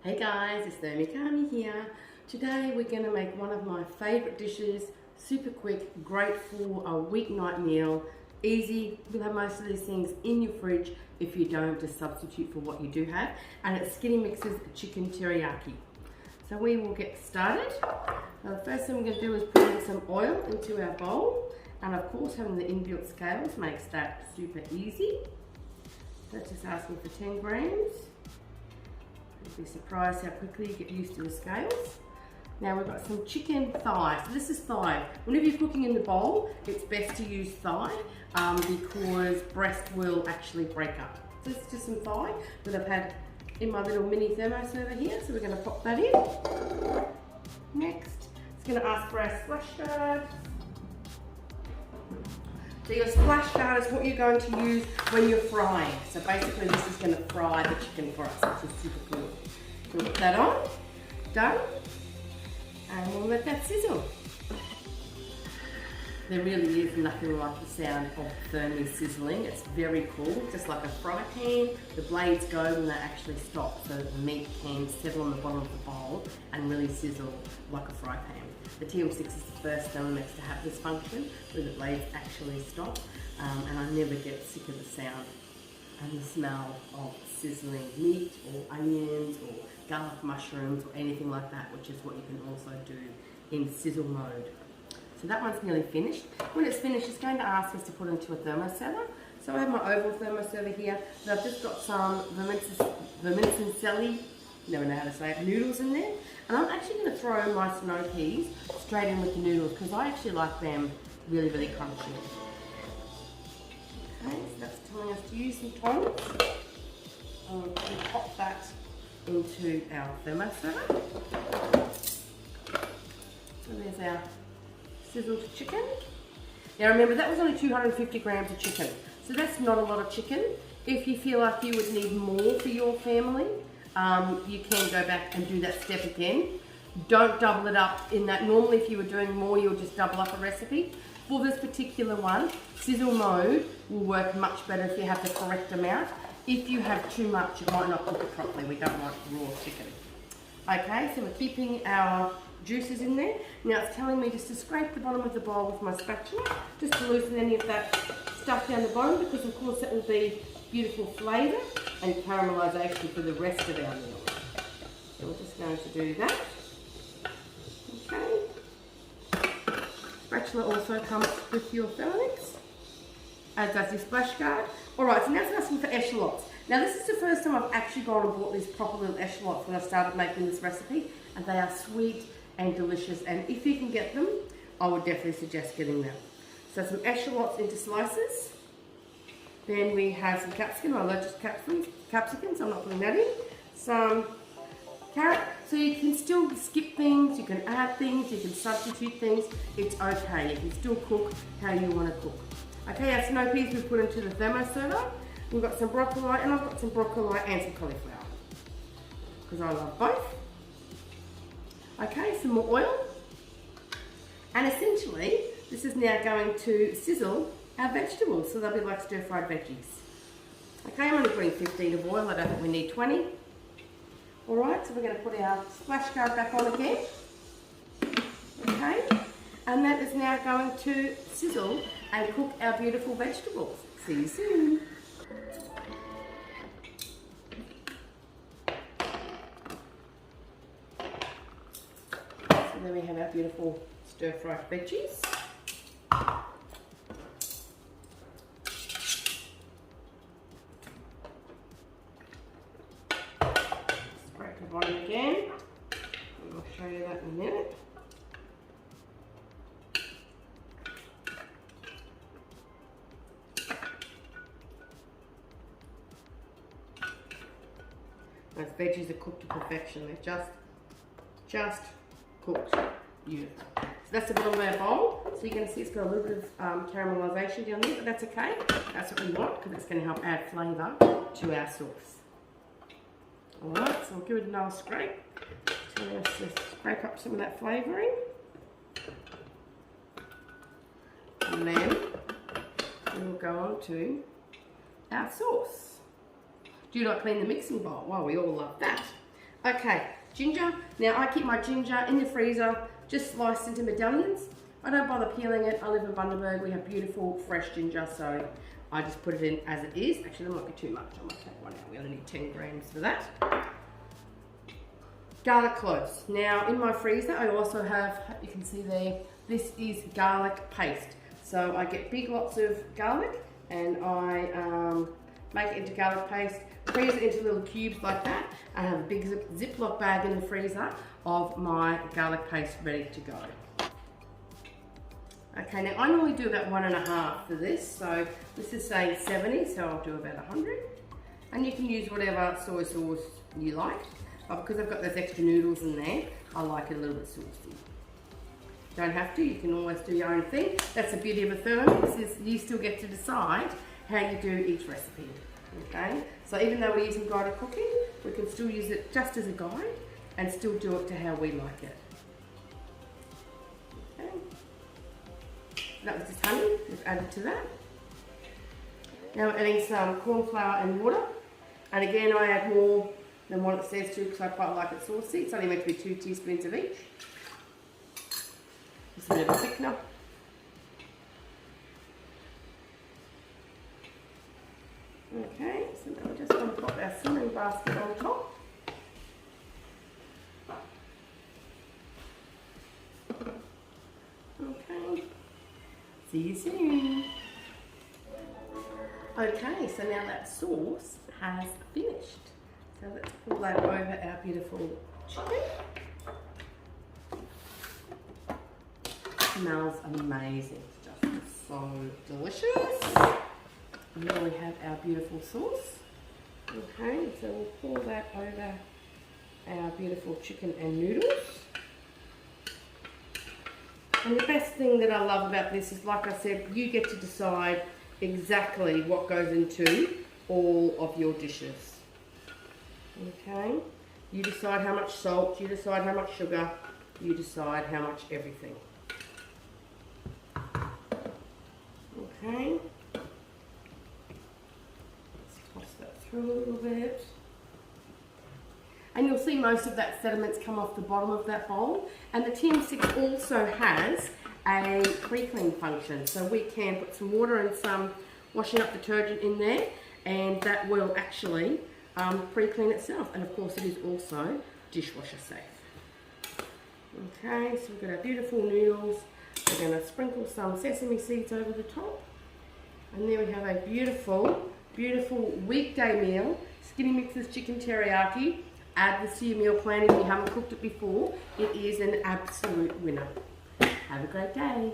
Hey guys, it's Teriyaki here. Today we're going to make one of my favourite dishes, super quick, great for a weeknight meal, easy. You'll have most of these things in your fridge. If you don't, just substitute for what you do have. And it's Skinnymixers chicken teriyaki. So we will get started. Now the first thing we're going to do is put in some oil into our bowl. And of course having the inbuilt scales makes that super easy. That's just asking for 10 grams. You'll be surprised how quickly you get used to the scales. Now we've got some chicken thigh. So this is thigh. Whenever you're cooking in the bowl, it's best to use thigh because breast will actually break up. So this is just some thigh that I've had in my little mini thermos over here. So we're going to pop that in. Next, it's going to ask for our splash guard. So your splash guard is what you're going to use when you're frying. So basically this is going to fry the chicken for us, which is super cool. So we'll put that on, done, and we'll let that sizzle. There really is nothing like the sound of thermos sizzling. It's very cool, just like a fry pan. The blades go when they actually stop so that the meat can settle on the bottom of the bowl and really sizzle like a fry pan. The TM6 is the first Skinnymix to have this function where the blades actually stop, and I never get sick of the sound and the smell of sizzling meat or onions or garlic mushrooms or anything like that, which is what you can also do in sizzle mode. So that one's nearly finished. When it's finished, it's going to ask us to put into a thermoseller. So I have my oval thermos over here, and I've just got some vermicelli, never know how to say it, noodles in there. And I'm actually going to throw my snow peas straight in with the noodles because I actually like them really, really crunchy. Okay, so that's telling us to use some tongs. We'll pop that into our thermoseller. So there's our sizzled chicken. Now remember, that was only 250 grams of chicken. So that's not a lot of chicken. If you feel like you would need more for your family, you can go back and do that step again. Don't double it up in that. Normally if you were doing more, you would just double up a recipe. For this particular one, sizzle mode will work much better if you have the correct amount. If you have too much, it might not cook it properly. We don't want raw chicken. Okay, so we're keeping our juices in there. Now it's telling me just to scrape the bottom of the bowl with my spatula, just to loosen any of that stuff down the bottom, because of course that will be beautiful flavour and caramelisation for the rest of our meal. So we're just going to do that. Okay. Spatula also comes with your thermomix, as does your splash guard. Alright, so now it's asking for echalons. Now this is the first time I've actually gone and bought these proper little echalons when I started making this recipe, and they are sweet and delicious, and if you can get them, I would definitely suggest getting them. So some echalons into slices. Then we have some capsicum. I love just capsicum, so I'm not putting that in. Some carrot. So you can still skip things, you can add things, you can substitute things. It's okay. You can still cook how you want to cook. Okay, our snow peas we've put into the thermoserver. We've got some broccoli, and I've got some broccoli and some cauliflower because I love both. Okay, some more oil. And essentially, this is now going to sizzle our vegetables, so they'll be like stir-fried veggies. Okay, I'm only putting 15 of oil, I don't think we need 20. Alright, so we're going to put our splash guard back on again. Okay, and that is now going to sizzle and cook our beautiful vegetables. See you soon. So then we have our beautiful stir-fried veggies. On again, and I'll show you that in a minute. Those veggies are cooked to perfection. They're just cooked beautiful. So that's the bottom of our bowl. So you're going to see it's got a little bit of caramelisation down there, but that's okay. That's what we want because it's going to help add flavour to our sauce. Alright, so we'll give it another scrape. So let's just scrape up some of that flavouring. And then we'll go on to our sauce. Do not clean the mixing bowl. Well, we all love that. Okay, ginger. Now I keep my ginger in the freezer, just sliced into medallions. I don't bother peeling it. I live in Bundaberg. We have beautiful fresh ginger, so I just put it in as it is. Actually, that might be too much. I might take one out. We only need 10 grams for that. Garlic cloves. Now in my freezer, I also have, you can see there, this is garlic paste. So I get big lots of garlic and I make it into garlic paste, freeze it into little cubes like that. I have a big Ziploc bag in the freezer of my garlic paste ready to go. Okay, now I normally do about 1.5 for this, so this is saying 70, so I'll do about 100. And you can use whatever soy sauce you like, but because I've got those extra noodles in there, I like it a little bit saucy. Don't have to, you can always do your own thing. That's the beauty of a thermos, is you still get to decide how you do each recipe. Okay, so even though we're using guided cooking, we can still use it just as a guide and still do it to how we like it. Okay. That was just honey, we've added to that. Now we're adding some corn flour and water. And again, I add more than what it says to because I quite like it saucy. It's only meant to be 2 teaspoons of each. Just a bit of a thickener. Okay, so now we're just going to pop our simmering basket on top. Okay, see you soon. Okay, so now that sauce has finished. So let's pull that over our beautiful chicken. Smells amazing, it's just so delicious. And here we have our beautiful sauce. Okay, so we'll pour that over our beautiful chicken and noodles. And the best thing that I love about this is, like I said, you get to decide exactly what goes into all of your dishes. Okay, you decide how much salt, you decide how much sugar, you decide how much everything. Okay, let's toss that through a little bit. And you'll see most of that sediments come off the bottom of that bowl. And the TM6 also has a pre-clean function. So we can put some water and some washing up detergent in there, and that will actually pre-clean itself. And of course it is also dishwasher safe. Okay, so we've got our beautiful noodles. We're going to sprinkle some sesame seeds over the top. And there we have a beautiful, beautiful weekday meal. Skinnymixers chicken teriyaki. Add this to your meal plan if you haven't cooked it before. It is an absolute winner. Have a great day.